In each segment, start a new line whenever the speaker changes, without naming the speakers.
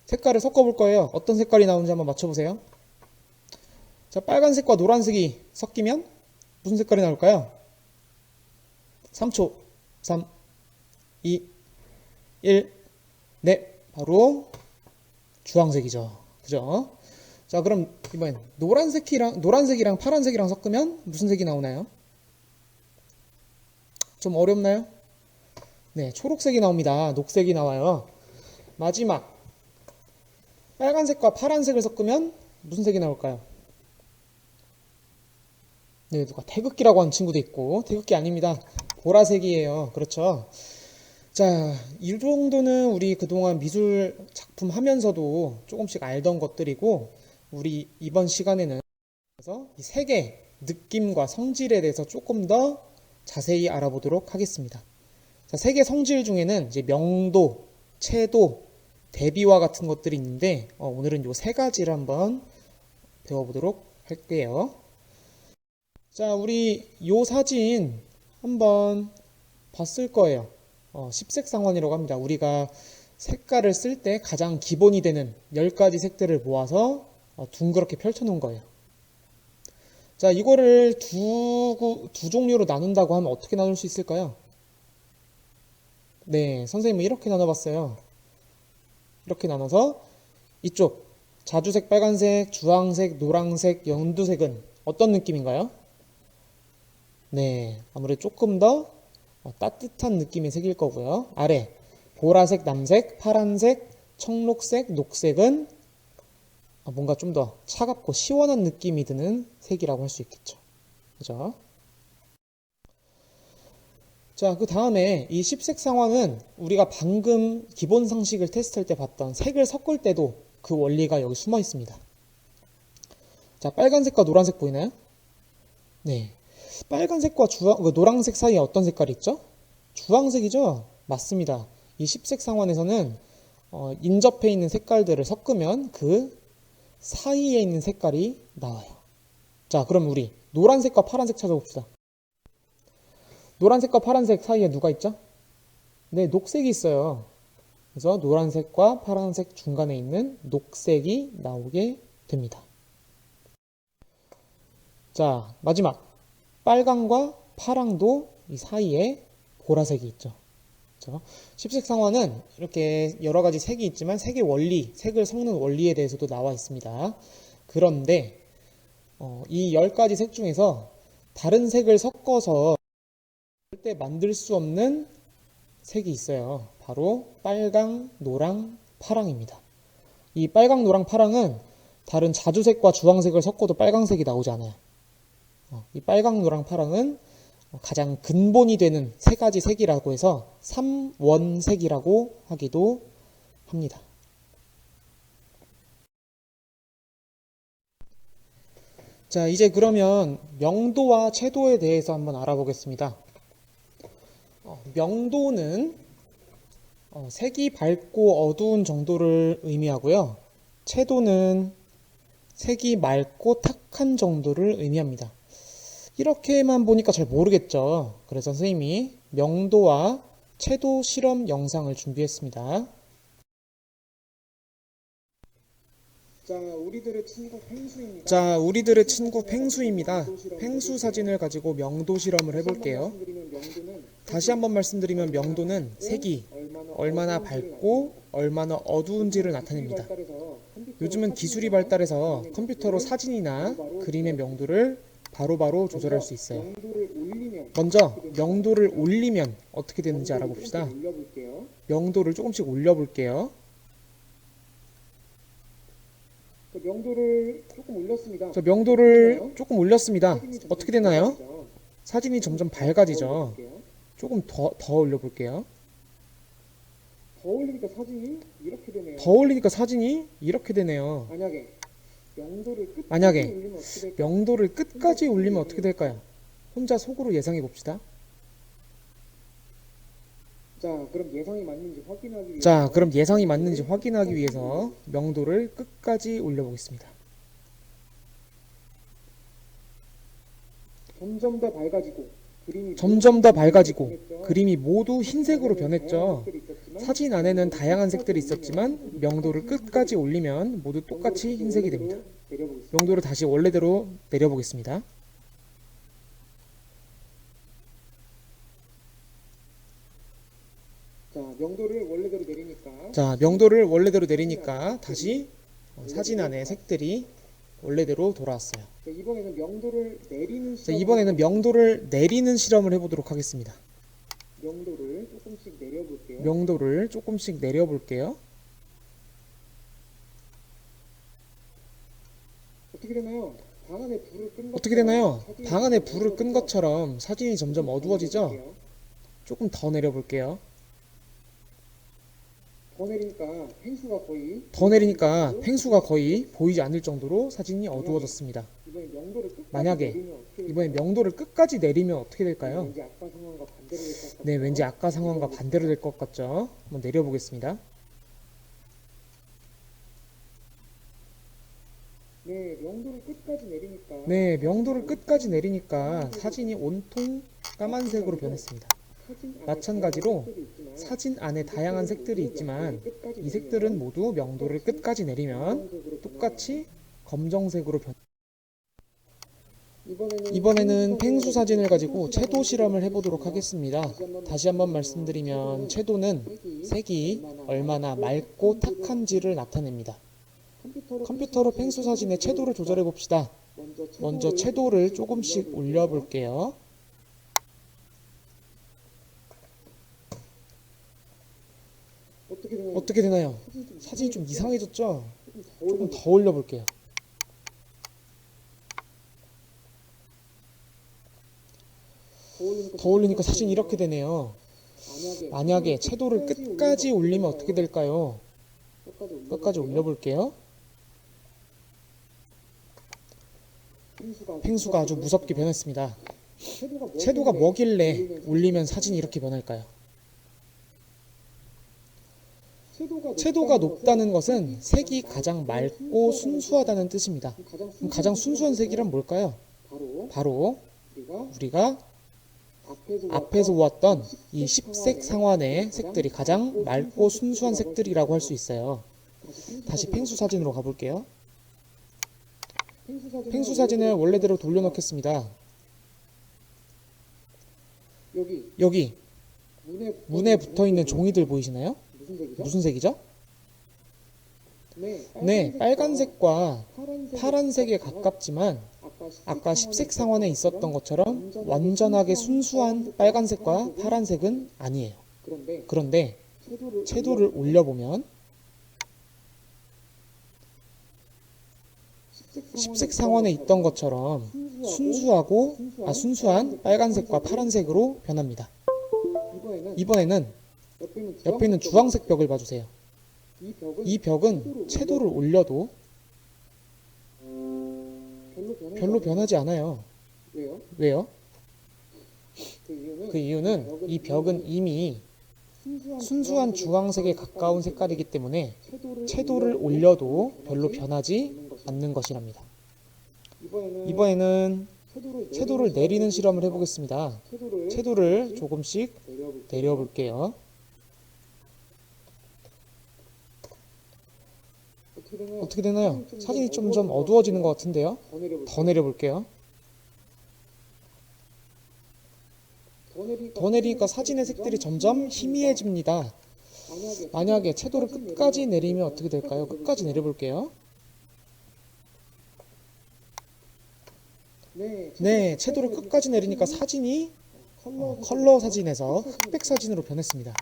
색깔을 섞어볼 거예요. 어떤 색깔이 나오는지 한번 맞춰보세요. 자, 빨간색과 노란색이 섞이면 무슨 색깔이 나올까요? 3초. 3, 2, 1. 네, 바로 주황색이죠. 그죠? 자, 그럼 이번엔 노란색이랑 파란색이랑 섞으면 무슨 색이 나오나요? 좀 어렵나요? 네, 초록색이 나옵니다. 녹색이 나와요. 마지막, 빨간색과 파란색을 섞으면 무슨 색이 나올까요? 네, 누가 태극기라고 하는 친구도 있고, 태극기 아닙니다. 보라색이에요. 그렇죠? 자, 이 정도는 우리 그동안 미술 작품 하면서도 조금씩 알던 것들이고, 우리 이번 시간에는 그래서 이 색의 느낌과 성질에 대해서 조금 더 자세히 알아보도록 하겠습니다. 자, 색의 성질 중에는 이제 명도, 채도, 대비와 같은 것들이 있는데, 오늘은 이 세 가지를 한번 배워보도록 할게요. 자, 우리 이 사진 한번 봤을 거예요. 십색상원이라고 합니다. 우리가 색깔을 쓸 때 가장 기본이 되는 10가지 색들을 모아서 둥그렇게 펼쳐놓은 거예요. 자, 이거를 두 종류로 나눈다고 하면 어떻게 나눌 수 있을까요? 네, 선생님은 이렇게 나눠봤어요. 이렇게 나눠서 이쪽 자주색 빨간색, 주황색, 노란색, 연두색은 어떤 느낌인가요? 네, 아무래도 조금 더 따뜻한 느낌의 색일 거고요. 아래 보라색, 남색, 파란색, 청록색, 녹색은 뭔가 좀 더 차갑고 시원한 느낌이 드는 색이라고 할 수 있겠죠. 그죠? 자, 그 다음에 이 십색상화는 우리가 방금 기본 상식을 테스트할 때 봤던 색을 섞을 때도 그 원리가 여기 숨어 있습니다. 자, 빨간색과 노란색 보이나요? 네. 빨간색과 노란색 사이에 어떤 색깔이 있죠? 주황색이죠? 맞습니다. 이 십색상환에서는 인접해 있는 색깔들을 섞으면 그 사이에 있는 색깔이 나와요. 자, 그럼 우리 노란색과 파란색 찾아봅시다. 노란색과 파란색 사이에 누가 있죠? 네, 녹색이 있어요. 그래서 노란색과 파란색 중간에 있는 녹색이 나오게 됩니다. 자, 마지막 빨강과 파랑도 이 사이에 보라색이 있죠. 그렇죠? 십색상화는 이렇게 여러 가지 색이 있지만 색의 원리, 색을 섞는 원리에 대해서도 나와 있습니다. 그런데 이 10가지 색 중에서 다른 색을 섞어서 절대 만들 수 없는 색이 있어요. 바로 빨강, 노랑, 파랑입니다. 이 빨강, 노랑, 파랑은 다른 자주색과 주황색을 섞어도 빨강색이 나오지 않아요. 이 빨강, 노랑, 파랑은 가장 근본이 되는 세 가지 색이라고 해서 삼원색이라고 하기도 합니다. 자, 이제 그러면 명도와 채도에 대해서 한번 알아보겠습니다. 명도는 색이 밝고 어두운 정도를 의미하고요. 채도는 색이 맑고 탁한 정도를 의미합니다. 이렇게만 보니까 잘 모르겠죠. 그래서 선생님이 명도와 채도 실험 영상을 준비했습니다. 자, 우리들의 친구 펭수입니다. 펭수 사진을 가지고 명도 실험을 해볼게요. 다시 한번 말씀드리면 명도는 색이 얼마나 밝고 얼마나 어두운지를 나타냅니다. 요즘은 기술이 발달해서 컴퓨터로 사진이나 그림의 명도를 바로바로 조절할 수 있어요. 먼저 명도를 올리면 어떻게 되는지 알아봅시다. 명도를 조금씩 올려볼게요.
명도를 조금 올렸습니다.
저 명도를 조금 올렸습니다. 어떻게 되나요? 사진이 점점 밝아지죠. 조금 더 올려볼게요.
더 올리니까 사진이 이렇게 되네요.
더 올리니까 사진이 이렇게 되네요. 명도를 끝까지 올리면 어떻게 될까요? 혼자 속으로 예상해 봅시다.
자, 그럼 예상이 맞는지
확인하기 위해서 명도를 끝까지 올려보겠습니다.
점점 더 밝아지고
그림이 모두 흰색으로 변했죠. 사진 안에는 다양한 색들이 있었지만 명도를 끝까지 올리면 모두 똑같이 흰색이 됩니다.
내려보겠습니다.
명도를 다시 원래대로 내려보겠습니다.
자, 명도를 원래대로 내리니까
자, 명도를 원래대로 내리니까 다시 사진 안에 색들이 원래대로 돌아왔어요.
자, 이번에는 명도를 내리는
자,
시간
이번에는 명도를 내리는 실험을 해보도록 하겠습니다.
명도를 조금씩 내려볼게요.
명도를 조금씩 내려볼게요.
어떻게 되나요? 방 안에 불을 끈
어떻게 되나요? 방 안에 불을 끈 것처럼 사진이 점점 어두워지죠? 조금 더 내려볼게요.
더 내리니까 펭수가 거의
더 내리니까 펭수가 거의 보이지 않을 정도로 사진이 어두워졌습니다.
이번에 명도를 끝까지
만약에
내리면 어떻게
이번에 명도를 끝까지 내리면 어떻게 될까요?
왠지 아까 상황과 반대로 될 것 같아요.
네, 왠지 아까 상황과 반대로 될 것 같죠? 한번 내려보겠습니다.
네, 명도를 끝까지 내리니까
네, 명도를 끝까지 내리니까 사진이 온통 까만색으로 변했습니다.
사진 안에
마찬가지로
색들이 있지만
사진 안에 다양한 색들이 있지만
끝까지
이 색들은 모두 명도를 끝까지 내리면
검정색으로
똑같이 검정색으로 변.
변해요.
이번에는 펭수 사진을 가지고 채도 실험을 해보도록 하겠습니다. 다시 한번 말씀드리면 채도는 색이 얼마나 맑고 탁한지를 나타냅니다. 컴퓨터로 펭수 사진의 채도를 조절해 봅시다. 먼저 채도를 조금씩 올려볼게요. 어떻게 되나요? 사진이 좀 이상해졌죠? 조금 더 올려볼게요. 더 올리니까 사진이 이렇게 되네요. 만약에 채도를 끝까지 올리면 어떻게 될까요? 끝까지 올려볼게요. 펭수가 아주 무섭게 변했습니다. 채도가 뭐길래 올리면 사진이 이렇게 변할까요? 채도가 높다는 것은 색이 가장 맑고 순수하다는 뜻입니다. 그럼 가장 순수한 색이란 뭘까요? 바로 우리가 앞에서 보았던 이 10색 상환의 색들이 가장 맑고 순수한 색들이라고 할 수 있어요. 다시 펭수 사진으로 가볼게요. 펭수 사진을 원래대로 돌려놓겠습니다. 여기 문에 붙어있는 종이들 보이시나요? 무슨 색이죠? 네, 빨간색과 파란색에 가깝지만 아까 10색 상환에 있었던 것처럼 완전하게 순수한 빨간색과 파란색은 아니에요. 그런데 채도를 올려보면 10색 상환에 있던 것처럼 순수한 빨간색과 파란색으로 변합니다. 이번에는 옆에 있는 주황색 벽을 봐주세요. 이 벽은 채도를 올려도 별로 변하지 않아요. 왜요? 그 이유는 이 벽은 이미 순수한 주황색에 가까운 색깔이기 때문에 채도를 올려도 별로 변하지 않는 것이랍니다. 이번에는 채도를 내리는 실험을 해보겠습니다. 채도를 조금씩 내려볼게요. 어떻게 되나요? 사진이 점점 어두워지는 것 같은데요? 더 내려볼게요. 더 내리니까 사진의 색들이 점점 희미해집니다. 만약에 채도를 끝까지 내리면 어떻게 될까요? 끝까지 내려볼게요. 네, 채도를 끝까지 내리니까 사진이 컬러 사진에서 흑백 사진으로 변했습니다.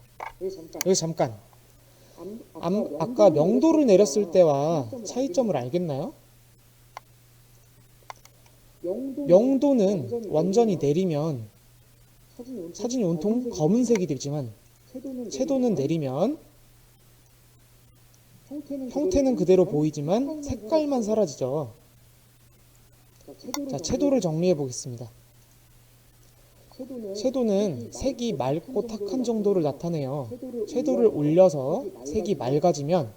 여기 잠깐. 아까 명도를 내렸을 때와 차이점을 알겠나요? 명도는 완전히 내리면 사진이 온통 검은색이 되지만 채도는 내리면 형태는 그대로 보이지만 색깔만 사라지죠. 자, 채도를 정리해 보겠습니다. 채도는 색이 맑고 탁한 정도를 나타내요. 채도를 올려서 색이 맑아지면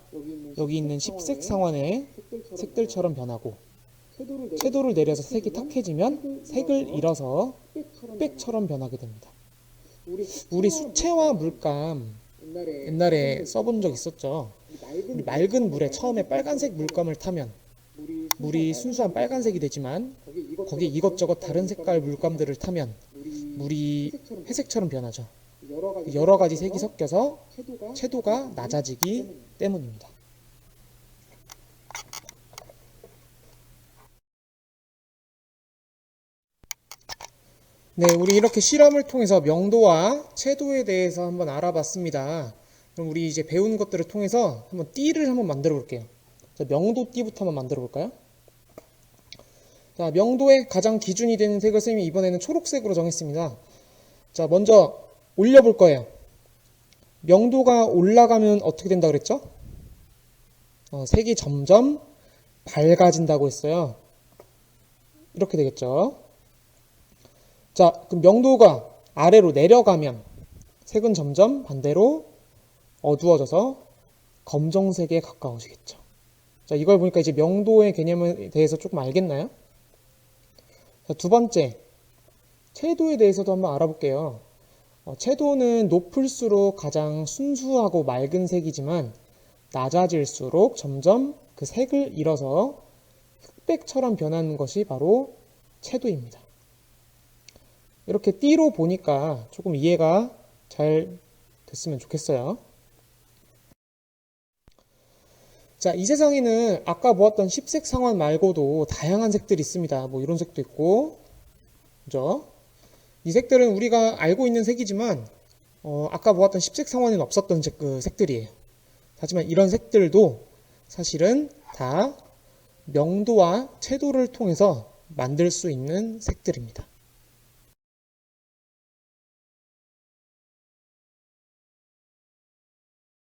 여기 있는 10색 상환의 색들처럼 변하고, 채도를 내려서 색이 탁해지면 색을 잃어서 흑백처럼 변하게 됩니다. 우리 수채화 물감 옛날에 써본 적 있었죠. 우리 맑은 물에 처음에 빨간색 물감을 타면 물이 순수한 빨간색이 되지만 거기에 이것저것 다른 색깔 물감들을 타면 물이 회색처럼 변하죠. 여러 가지 색이 섞여서 채도가 낮아지기 때문입니다. 네, 우리 이렇게 실험을 통해서 명도와 채도에 대해서 한번 알아봤습니다. 그럼 우리 이제 배운 것들을 통해서 한번 띠를 한번 만들어 볼게요. 자, 명도 띠부터 한번 만들어 볼까요? 자, 명도의 가장 기준이 되는 색을 선생님이 이번에는 초록색으로 정했습니다. 자, 먼저 올려볼 거예요. 명도가 올라가면 어떻게 된다 그랬죠? 색이 점점 밝아진다고 했어요. 이렇게 되겠죠? 자, 그럼 명도가 아래로 내려가면 색은 점점 반대로 어두워져서 검정색에 가까워지겠죠. 자, 이걸 보니까 이제 명도의 개념에 대해서 조금 알겠나요? 자, 두 번째, 채도에 대해서도 한번 알아볼게요. 채도는 높을수록 가장 순수하고 맑은 색이지만 낮아질수록 점점 그 색을 잃어서 흑백처럼 변하는 것이 바로 채도입니다. 이렇게 띠로 보니까 조금 이해가 잘 됐으면 좋겠어요. 자, 이 세상에는 아까 보았던 10색 상환 말고도 다양한 색들이 있습니다. 뭐 이런 색도 있고, 그죠? 이 색들은 우리가 알고 있는 색이지만, 아까 보았던 10색 상환에는 없었던 색들이에요. 하지만 이런 색들도 사실은 다 명도와 채도를 통해서 만들 수 있는 색들입니다.